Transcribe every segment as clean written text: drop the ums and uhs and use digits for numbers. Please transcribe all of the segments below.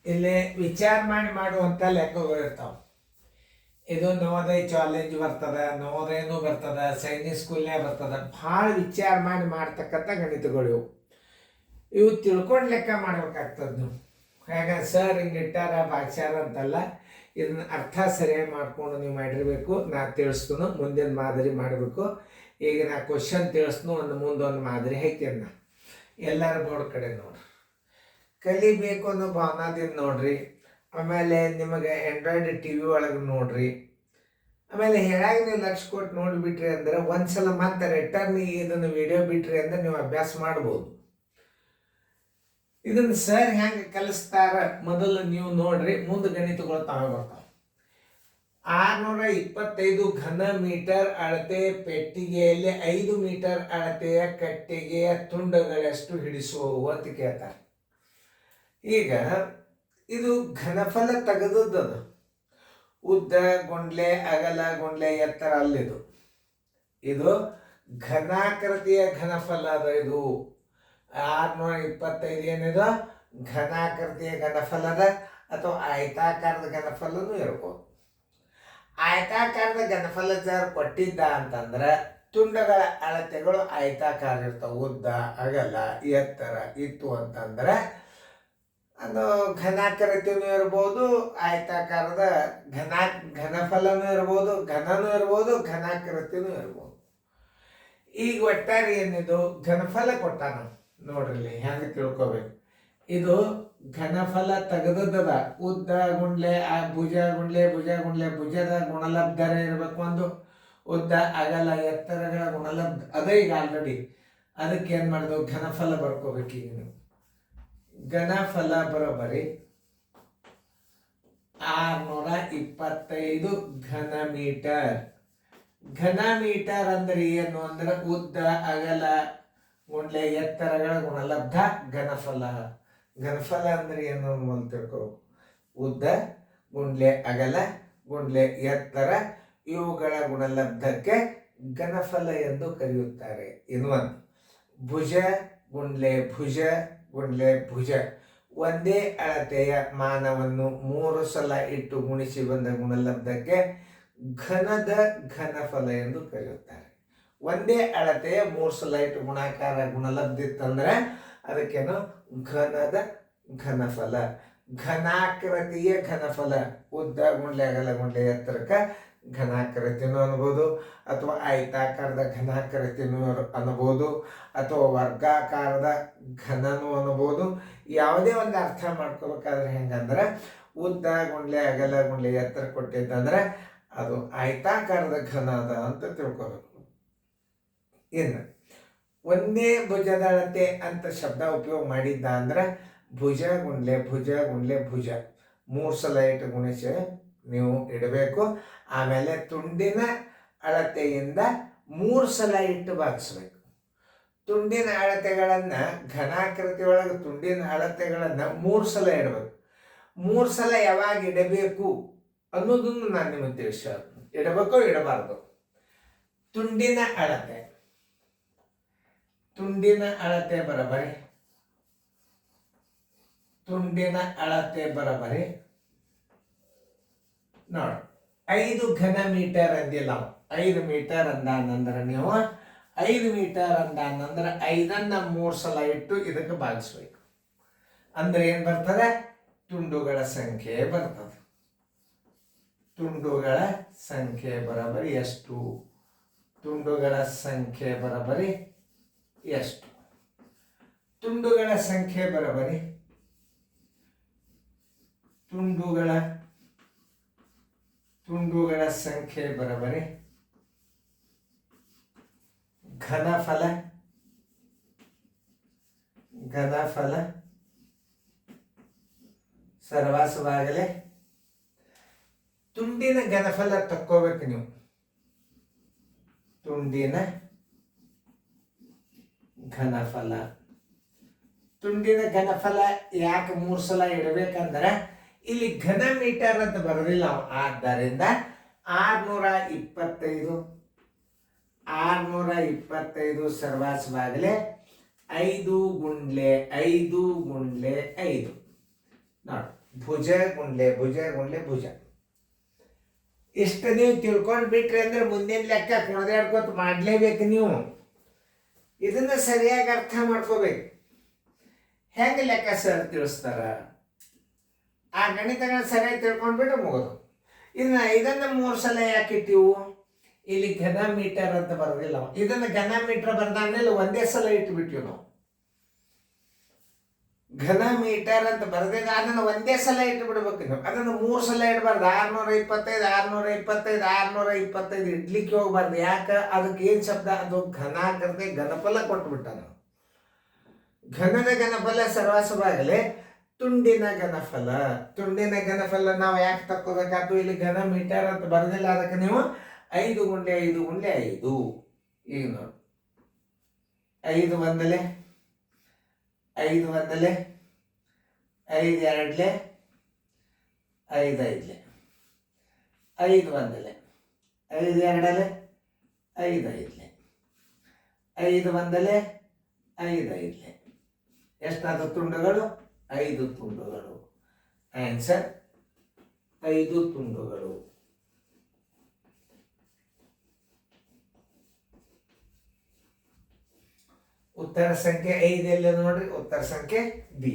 ಇಲ್ಲಿ ವಿಚಾರ ಮಾಡಿ ಮಾಡುವಂಥ ಲೆಕ್ಕಗಳು ಇರ್ತಾವೆ. ಇದು ನವೋದಯ ಚಾಲೆಂಜ್ ಬರ್ತದೆ, ನವೋದಯನೂ ಬರ್ತದೆ, ಸೈನಿಕ್ ಸ್ಕೂಲ್ನೇ ಬರ್ತದೆ. ಭಾಳ ವಿಚಾರ ಮಾಡಿ ಮಾಡ್ತಕ್ಕಂಥ ಗಣಿತಗಳು ಇವು ತಿಳ್ಕೊಂಡು ಲೆಕ್ಕ ಮಾಡ್ಬೇಕಾಗ್ತದೆ. ನೀವು ಹೇಗೆ ಸರ್ ಹಿಂಗೆ ಇಟ್ಟಾರ ಭಾಗ್ಯಾರ ಅಂತಲ್ಲ, ಇದನ್ನ ಅರ್ಥ ಸರಿಯಾಗಿ ಮಾಡ್ಕೊಂಡು ನೀವು ಮಾಡಿರಬೇಕು. ನಾ ತಿಳಿಸ್ತು ಮುಂದಿನ ಮಾದರಿ ಮಾಡಬೇಕು. ಈಗ ನಾ ಕ್ವಶನ್ ತಿಳಿಸ್ನು ಒಂದು ಮುಂದೊಂದು ಮಾದರಿ ಹಾಕ್ತೇನೆ. ನಾ ಎಲ್ಲರ ಬೋರ್ಡ್ ಕಡೆ ನೋಡ್ರಿ, ಕಲಿಬೇಕು ಅನ್ನೋ ಭಾವನಾದಿಂದ ನೋಡ್ರಿ. ಆಮೇಲೆ ನಿಮಗೆ ಆಂಡ್ರಾಯ್ಡ್ ಟಿ ವಿ ಒಳಗೆ ನೋಡ್ರಿ. ಆಮೇಲೆ ಹೇಳಾಗ ನೀವು ಲಕ್ಷ ಕೊಟ್ಟು ನೋಡಿಬಿಟ್ರಿ ಅಂದ್ರೆ ಒಂದ್ಸಲ ಮತ್ತೆ ರಿಟರ್ನ್ ಇದನ್ನು ವಿಡಿಯೋ ಬಿಟ್ರಿ ಅಂದ್ರೆ ನೀವು ಅಭ್ಯಾಸ ಮಾಡ್ಬೋದು. ಇದನ್ನು ಸರ್ ಹೆಂಗೆ ಕಲಿಸ್ತಾರ ಮೊದಲು ನೀವು ನೋಡ್ರಿ, ಮುಂದೆ ಗಣಿತಗಳು ತಾವೇ ಬರ್ತಾವೆ. 625 ಘನ ಮೀಟರ್ ಅಳತೆ ಪೆಟ್ಟಿಗೆಯಲ್ಲಿ 5 ಮೀಟರ್ ಅಳತೆಯ ಕಟ್ಟಿಗೆಯ ತುಂಡುಗಳಷ್ಟು ಹಿಡಿಸುವವು ಅಂತ ಕೇಳ್ತಾರೆ. ಈಗ ಇದು ಘನಫಲ ತೆಗೆದದ್ದು, ಉದ್ದ ಗುಂಡ್ಲೆ ಅಗಲ ಗುಂಡ್ಲೆ ಎತ್ತರ ಅಲ್ಲಿದು. ಇದು ಘನಾಕೃತಿಯ ಘನಫಲ ಅದ. ಇದು 625 ಏನಿದು ಘನಾಕೃತಿಯ ಘನಫಲದ ಅಥವಾ ಆಯತಾಕಾರದ ಘನಫಲನೂ ಇರ್ಬೋದು. ಆಯತಾಕಾರದ ಘನಫಲ ಸರ್ ಕೊಟ್ಟಿದ್ದ ಅಂತಂದ್ರೆ ತುಂಡಗಳ ಅಳತೆಗಳು ಆಯತಾಕಾರ ಇರ್ತಾವೆ. ಉದ್ದ ಅಗಲ ಎತ್ತರ ಇತ್ತು ಅಂತಂದ್ರೆ ಅದು ಘನಾಕೃತಿನೂ ಇರ್ಬೋದು, ಆಯತಾಕಾರದ ಘನಫಲನೂ ಇರ್ಬೋದು, ಘನನೂ ಇರ್ಬೋದು, ಘನಾಕೃತಿನೂ ಇರ್ಬೋದು. ಈಗ ಒಟ್ಟಾರೆ ಏನಿದು ಘನಫಲ ಕೊಟ್ಟಾನ ನೋಡ್ರಿ, ಹೆಂಗೆ ತಿಳ್ಕೊಬೇಕು. ಇದು ಘನಫಲ ತೆಗೆದದ. ಉದ್ದ ಗುಂಡ್ಲೆ ಭುಜ ಗುಂಡ್ಲೆ ಭುಜ ಗುಂಡ್ಲೆ ಭುಜದ ಗುಣಲಬ್ಧರ ಇರಬೇಕು ಒಂದು. ಉದ್ದ ಅಗಲ ಎತ್ತರಗಳ ಗುಣಲಬ್ಧ ಅದೇ ಈಗ ಆಲ್ರೆಡಿ. ಅದಕ್ಕೆ ಏನು ಮಾಡಿದೆವು, ಘನಫಲ ಬರ್ಕೋಬೇಕು. ಈಗ ನೀವು ಘನಫಲ ಬರೋಬರಿ 625 ಘನ ಮೀಟರ್. ಘನ ಮೀಟರ್ ಅಂದ್ರೆ ಏನು ಅಂದ್ರೆ ಉದ್ದ ಅಗಲ ಗುಂಡ್ಲೆ ಎತ್ತರಗಳ ಗುಣಲಬ್ಧ ಘನಫಲ. ಘನಫಲ ಅಂದ್ರೆ ಏನು ಅಂತ ತಿಳ್ಕೊ. ಉದ್ದ ಗುಂಡ್ಲೆ ಅಗಲ ಗುಂಡ್ಲೆ ಎತ್ತರ ಇವುಗಳ ಗುಣಲಬ್ಧಕ್ಕೆ ಘನಫಲ ಎಂದು ಕರೆಯುತ್ತಾರೆ. ಇನ್ನೊಂದು ಭುಜ ಗುಂಡ್ಲೆ ಭುಜ ಗುಂಡ್ಲೆ ಭುಜ ಒಂದೇ ಅಳತೆಯ ಮಾನವನ್ನು 3 ಸಲ ಇಟ್ಟು ಗುಣಿಸಿ ಬಂದ ಗುಣಲಬ್ಧಕ್ಕೆ ಘನದ ಘನಫಲ ಎಂದು ಕರೆಯುತ್ತಾರೆ. ಒಂದೇ ಅಳತೆಯ 3 ಸಲ ಇಟ್ಟು ಗುಣಾಕಾರ ಗುಣಲಬ್ಧಿತ್ತಂದ್ರೆ ಅದಕ್ಕೇನು ಘನದ ಘನಫಲ. ಘನಾಕೃತಿಯ ಘನಫಲ ಉದ್ದ ಗುಂಡ್ಲೆ ಅಗಲ ಗುಂಡ್ಲೆ ಎತ್ತರಕ್ಕೆ ಘನಾಕೃತಿನೂ ಅನ್ಬೋದು, ಅಥವಾ ಆಯತಾಕಾರದ ಘನಾಕೃತಿನೂ ಅನ್ಬೋದು, ಅಥವಾ ವರ್ಗಾಕಾರದ ಘನನೂ ಅನ್ಬೋದು. ಯಾವುದೇ ಒಂದು ಅರ್ಥ ಮಾಡ್ಕೋಬೇಕಾದ್ರೆ ಹೆಂಗಂದ್ರೆ ಉದ್ದ ಗುಂಡ್ಲೆ ಅಗಲ ಗುಂಡ್ಲೆ ಎತ್ತರ ಕೊಟ್ಟಿದ್ದಂದ್ರೆ ಅದು ಆಯತಾಕಾರದ ಘನ ಅದ ಅಂತ ತಿಳ್ಕೊಬೇಕು. ಇನ್ನು ಒಂದೇ ಭುಜದ ಅಳತೆ ಅಂತ ಶಬ್ದ ಉಪಯೋಗ ಮಾಡಿದ್ದ ಅಂದ್ರೆ ಭುಜ ಗುಂಡ್ಲೆ ಭುಜ ಗುಂಡ್ಲೆ ಭುಜ 3 ಸಲ ಇಟ್ಟು ಗುಣಿಸಿ ನೀವು ಇಡಬೇಕು. ಆಮೇಲೆ ತುಂಡಿನ ಅಳತೆಯಿಂದ 3 ಸಲ ಇಟ್ಟು ಭಾಗಿಸ್ಬೇಕು. ತುಂಡಿನ ಅಳತೆಗಳನ್ನು ಘನಾಕೃತಿ ಒಳಗೆ ತುಂಡಿನ ಅಳತೆಗಳನ್ನು 3 ಸಲ ಇಡಬೇಕು. 3 ಸಲ ಯಾವಾಗ ಇಡಬೇಕು ಅನ್ನೋದನ್ನು ನಾನು ನಿಮಗೆ ತಿಳಿಸ. ಇಡಬೇಕೋ ಇಡಬಾರ್ದು. ತುಂಡಿನ ಅಳತೆ ಬರಬರಿ ತುಂಡಿನ ಅಳತೆ ಬರಬರಿ ನೋಡಿ 5 ಘನ ಮೀಟರ್ ಅಂದಿಲ್ಲ ನಾವು. 5 ಮೀಟರ್ ಅಂದಾನಂದ್ರೆ ನೀವು 5 ಮೀಟರ್ ಅಂದಾನಂದ್ರೆ 5ಅನ್ನು 3 ಸಲ ಇಟ್ಟು ಇದಕ್ಕೆ ಭಾಗಿಸ್ಬೇಕು. ಅಂದ್ರೆ ಏನು ಬರ್ತದೆ, ತುಂಡುಗಳ ಸಂಖ್ಯೆ ಬರ್ತದೆ. ತುಂಡುಗಳ ಸಂಖ್ಯೆ ಬರಬರಿ ಎಷ್ಟು? ತುಂಡುಗಳ ಸಂಖ್ಯೆ ಬರಬರಿ ಎಷ್ಟು? ತುಂಡುಗಳ ಸಂಖ್ಯೆ ಬರಬರಿ ತುಂಡುಗಳ ಸಂಖ್ಯೆ ಬರಬರಿ ಘನಫಲ ಸರ್ವಾಸವಾಗಲೇ ತುಂಡಿನ ಘನಫಲ ತಕ್ಕೋಬೇಕು ನೀವು. ತುಂಡಿನ ಘನಫಲ ಯಾಕೆ 3 ಸಲ ಇಡಬೇಕಂದ್ರೆ ಇಲ್ಲಿ ಘನ ಮೀಟರ್ ಅಂತ ಬರೋದಿಲ್ಲ. ಆದ್ದರಿಂದ 625 ಸರ್ವಾಸವಾಗಲೇ 5 ಗುಂಡ್ಲೆ 5 ನೋಡಿ. ಭುಜ ಗುಂಡ್ಲೆ ಭುಜ ಗುಂಡ್ಲೆ ಭುಜ. ಇಷ್ಟು ನೀವು ತಿಳ್ಕೊಂಡು ಬಿಟ್ರಿ ಅಂದ್ರೆ ಮುಂದಿನ ಲೆಕ್ಕ ಕುಣದಾಡ್ಕೊತ ಮಾಡಲೇಬೇಕು ನೀವು. ಇದನ್ನ ಸರಿಯಾಗಿ ಅರ್ಥ ಮಾಡ್ಕೋಬೇಕು. ಹೆಂಗೆ ಲೆಕ್ಕ ಸರ್ ತಿಳಿಸ್ತಾರ, ಆ ಗಣಿತಗಳನ್ನ ಸರಿಯಾಗಿ ತಿಳ್ಕೊಂಡ್ಬಿಟ್ರೆ ಮುಗೋದು. ಇದನ್ನ 3 ಸಲ ಯಾಕೆ ಇಟ್ಟಿವು? ಇಲ್ಲಿ ಘನ ಮೀಟರ್ ಅಂತ ಬರೋದಿಲ್ಲ. ಇದನ್ನ ಘನ ಮೀಟರ್ ಬರ್ದಾದ್ಮೇಲೆ ಒಂದೇ ಸಲ ಇಟ್ಬಿಟ್ಟಿವಿ ನಾವು. ಘನ ಮೀಟರ್ ಅಂತ ಬರ್ದಿದ್ದ ಅದನ್ನ ಒಂದೇ ಸಲ ಇಟ್ಟು ಬಿಡ್ಬೇಕು ನೀವು. ಅದನ್ನ 3 ಸಲ ಇಡಬಾರ್ದು. 625 625 625 ಇಡ್ಲಿಕ್ಕೆ ಹೋಗ್ಬಾರ್ದು. ಯಾಕೆ? ಅದಕ್ಕೆ ಏನ್ ಶಬ್ದ? ಅದು ಘನಾಕೃತಿ ಘನಫಲ ಕೊಟ್ಬಿಟ್ಟ. ನಾವು ಘನದ ಘನಫಲ ಸರ್ವಾಸವಾಗಲೇ ತುಂಡಿನ ಘನಫಲ. ತುಂಡಿನ ಘನಫಲ ನಾವು ಯಾಕೆ ತಕ್ಕೋಬೇಕಾಯ್ತು? ಇಲ್ಲಿ ಘನ ಮೀಟರ್ ಅಂತ ಬರ್ದಿಲ್ಲ. ಅದಕ್ಕೆ ನೀವು 5 ಗುಂಡ್ಲೆ 5 ಗುಂಡ್ಲೆ 5. ಈಗ ನೋಡಿ, 5 ಒಂದಲೆ 5 ಒಂದಲೆ 5 ಎರಡ್ಲೆ 5 ಐದ್ಲೆ 5 ಒಂದಲೆ 5 ಎರಡಲೆ 5 ಐದ್ಲೆ 5 ಒಂದಲೆ 5 ಐದ್ಲೆ. ಎಷ್ಟಾದ ತುಂಡುಗಳು? 5 ತುಂಡುಗಳು. ಆನ್ಸರ್ 5 ತುಂಡುಗಳು. ಉತ್ತರ ಸಂಖ್ಯೆ 5 ಎಲ್ಲ ನೋಡ್ರಿ. ಉತ್ತರ ಸಂಖ್ಯೆ ಬಿ.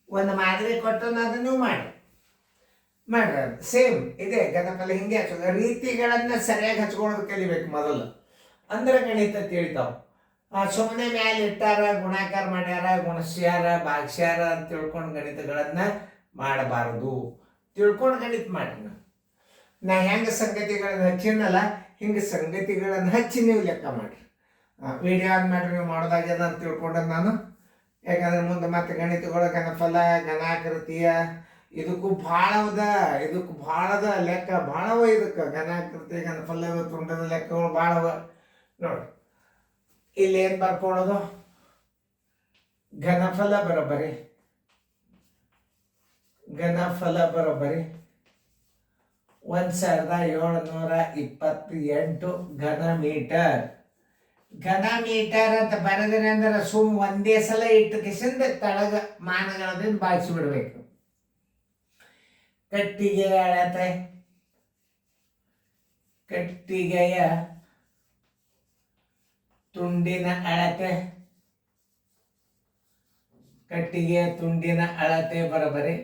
ಒಂದು ಮಾದರಿ ಕೊಟ್ಟು ಅದನ್ನು ನೀವು ಮಾಡ್ರಿ ಸೇಮ್ ಇದೆ ಘನಫಲ. ಹಿಂಗೆ ಹಚ್ಚೋದು. ರೀತಿಗಳನ್ನ ಸರಿಯಾಗಿ ಹಚ್ಕೊಳ್ಳೋದು ಕಲಿಬೇಕು ಮೊದಲು, ಅಂದ್ರೆ ಗಣಿತ ತಿಳಿತಾವ. ಸುಮ್ಮನೆ ಮ್ಯಾಲೆ ಇಟ್ಟಾರ, ಗುಣಾಕಾರ ಮಾಡ್ಯಾರ, ಗುಣಸ್ಯಾರ, ಭಾಗ್ಸ್ಯಾರ ಅಂತ ತಿಳ್ಕೊಂಡು ಗಣಿತಗಳನ್ನ ಮಾಡಬಾರದು. ತಿಳ್ಕೊಂಡು ಗಣಿತ ಮಾಡ್ರಿ. ನಾ ಹೆಂಗೆ ಸಂಗತಿಗಳನ್ನ ಹಚ್ಚಿನಲ್ಲ ಹಿಂಗೆ ಸಂಗತಿಗಳನ್ನ ಹಚ್ಚಿ ನೀವು ಲೆಕ್ಕ ಮಾಡ್ರಿ. ವಿಡಿಯೋ ಆನ್ ಮಾಡ್ರಿ. ನೀವು ಮಾಡೋದಾಗ್ಯದ ಅಂತ ತಿಳ್ಕೊಂಡ ನಾನು. ಯಾಕಂದ್ರೆ ಮುಂದೆ ಮತ್ತೆ ಗಣಿತಗಳ ಘನಫಲ ಘನಾಕೃತಿಯ ಇದಕ್ಕೂ ಭಾಳದ ಲೆಕ್ಕ ಭಾಳವ. ಇದಕ್ಕೆ ಘನಾಕೃತಿ ಘನಫಲ ತುಂಡದ ಲೆಕ್ಕಗಳು ಭಾಳವ ನೋಡ್ರಿ. ಇಲ್ಲಿ ಏನು ಬರ್ಕೊಳ್ಳೋದು? ಘನಫಲ ಬರೋಬ್ಬರಿ 1728 ಘನ ಮೀಟರ್. ಘನ ಮೀಟರ್ ಅಂತ ಬರೆದ್ರೆ ಅಂದ್ರೆ ಸುಮ್ ಒಂದೇ ಸಲ ಇಟ್ಟು ಕಿಸಿಂದ ತಳಗ ಮಾನಗಳದಿಂದ ಬಾಗಿಸಿ ಬಿಡ್ಬೇಕು. ಕಟ್ಟಿಗೆಯ ಅಳತೆ, ಕಟ್ಟಿಗೆಯ ತುಂಡಿನ ಅಳತೆ, ಕಟ್ಟಿಗೆಯ ತುಂಡಿನ ಅಳತೆ ಬರೋಬ್ಬರಿ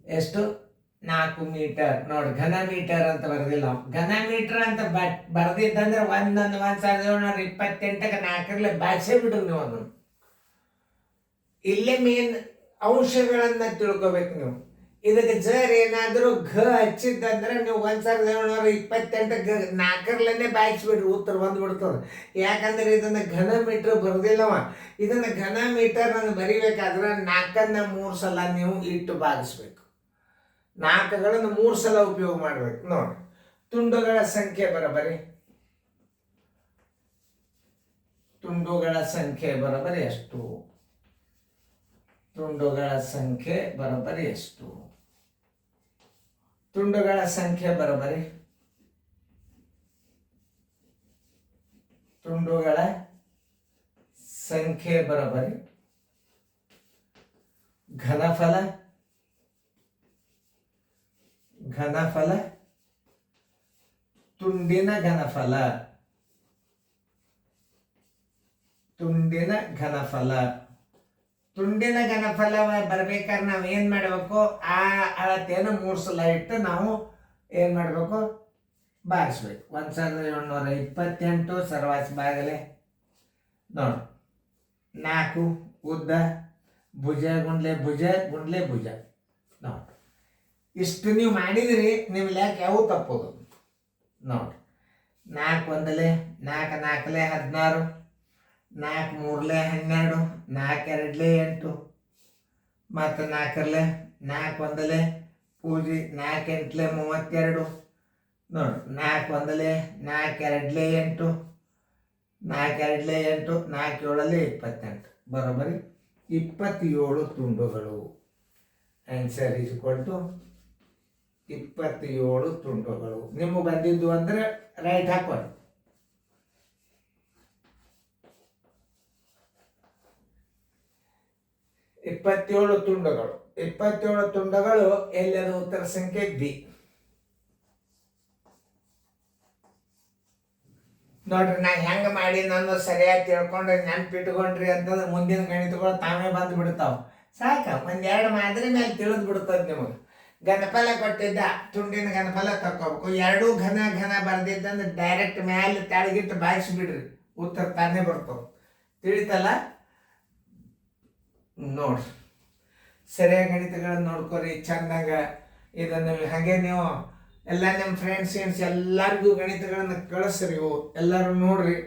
ಎಷ್ಟು? 4 ಮೀಟರ್. ನೋಡಿ, ಘನ ಮೀಟರ್ ಅಂತ ಬರೆದಿಲ್ಲ. ಘನ ಮೀಟರ್ ಅಂತ ಬರ್ದಿದ್ದಂದ್ರೆ 1728ಕ್ಕೆ 4 ಬಾಚೆ ಬಿಡ್ರಿ ನೀವು. ಅದನ್ನು ಇಲ್ಲೇ ಮೇನ್ ಅಂಶಗಳನ್ನ ತಿಳ್ಕೊಬೇಕು ನೀವು. ಇದಕ್ಕೆ ಜರ್ ಏನಾದರೂ ಘ ಹಚ್ಚಿದ್ದಂದ್ರೆ ನೀವು 1728ಕ್ಕೆ 4 ಬಾಯಿಸ್ಬಿಡ್ರಿ, ಉತ್ತರ ಬಂದ್ಬಿಡ್ತದೆ. ಯಾಕಂದ್ರೆ ಇದನ್ನ ಘನ ಮೀಟರ್ ಬರ್ದಿಲ್ಲವ. ಇದನ್ನ ಘನ ಮೀಟರ್ ಅನ್ನು ಬರಿಬೇಕಾದ್ರೆ 4ನ್ನ 3 ಸಲ ನೀವು ಇಟ್ಟು ಭಾಗಿಸ್ಬೇಕು. 4ಗಳನ್ನು 3 ಸಲ ಉಪಯೋಗ ಮಾಡ್ಬೇಕು. ನೋಡಿ, ತುಂಡುಗಳ ಸಂಖ್ಯೆ ಬರೋಬ್ಬರಿ ಎಷ್ಟು? ತುಂಡುಗಳ ಸಂಖ್ಯೆ ಬರೋಬ್ಬರಿ ಎಷ್ಟು? ತುಂಡುಗಳ ಸಂಖ್ಯೆ ಬರೋಬ್ಬರಿ ಘನಫಲ ತುಂಡಿನ ಘನಫಲ ಬರ್ಬೇಕಾದ್ರೆ ನಾವು ಏನ್ ಮಾಡ್ಬೇಕು? ಆ ಅಳತೆಯನ್ನು 3 ಸಲ ಇಟ್ಟು ನಾವು ಏನ್ ಮಾಡ್ಬೇಕು? ಬಾರಿಸ್ಬೇಕು. 1728 ಸರ್ವಾಸಿ ಬಾಗಲೆ ನೋಡಿ. 4 ಉದ್ದ, ಭುಜ ಗುಂಡ್ಲೆ ಭುಜ ಗುಂಡ್ಲೆ ಭುಜ ನೋಡಿ. ಇಷ್ಟು ನೀವು ಮಾಡಿದ್ರಿ, ನಿಮ್ಮ ಲೆಕ್ಕ ಯಾವ ತಪ್ಪೋದು ನೋಡಿ. 4 ಒಂದಲೆ 4 4ಲೆ 16, 4 3ಲೆ 12, 4 2ಲೆ 8, ಮತ್ತು 4ಲೆ 4 ಒಂದಲೆ ಪೂಜಿ 4 8ಲೆ 32 ನೋಡಿ. 4 ಒಂದಲೆ 4 2ಲೆ 8, 4 2ಲೆ 8, 4 7ಲೆ 28 ಬರೋಬ್ಬರಿ 27 ತುಂಡುಗಳು. ಆನ್ಸರ್ ಈಸ್ ಈಕ್ವಲ್ ಟು 27 ತುಂಡುಗಳು. ನಿಮಗೆ ಬಂದಿದ್ದು ಅಂದ್ರೆ ರೈಟ್ ಹಾಕೋಣ. 27 ತುಂಡುಗಳು. 27 ತುಂಡುಗಳು ಎಲ್ಲದು ಉತ್ತರ ಸಂಖ್ಯೆ ಬಿ. ನೋಡ್ರಿ, ನಾ ಹೆಂಗ ಮಾಡಿ ನಾನು ಸರಿಯಾಗಿ ತಿಳ್ಕೊಂಡ್ರೆ ನೆನ್ಪಿಟ್ಕೊಂಡ್ರಿ ಅಂತಂದ್ರೆ ಮುಂದಿನ ಗಣಿತಗಳು ತಾವೇ ಬಂದು ಬಿಡ್ತಾವ. ಸಾಕ, ಒಂದೆರಡು ಮಾದರಿ ಮೇಲೆ ತಿಳಿದು ಬಿಡ್ತದ ನಿಮಗೆ. ಘನಫಲ ಕೊಟ್ಟಿದ್ದ, ತುಂಡಿನ ಘನಫಲ ತಕ್ಕೋಬೇಕು. ಎರಡೂ ಘನ ಘನ ಬರ್ದಿದ್ದಂದ್ರೆ ಡೈರೆಕ್ಟ್ ಮ್ಯಾಲೆ ತೆಳಗಿಟ್ಟು ಬಾಯಿಸ್ಬಿಡ್ರಿ, ಉತ್ತರ ತಾನೇ ಬರ್ತವ. ತಿಳಿತಲ್ಲ? ನೋಡ್ರಿ, ಸರಿಯಾಗಿ ಗಣಿತಗಳನ್ನ ನೋಡ್ಕೊರಿ ಚಂದಂಗ. ಇದನ್ನು ಹಾಗೆ ನೀವು ಎಲ್ಲ ನಿಮ್ಮ ಫ್ರೆಂಡ್ಸ್ ಎಲ್ಲರಿಗೂ ಗಣಿತಗಳನ್ನ ಕಳಿಸ್ರಿ. ಎಲ್ಲರೂ ನೋಡ್ರಿ.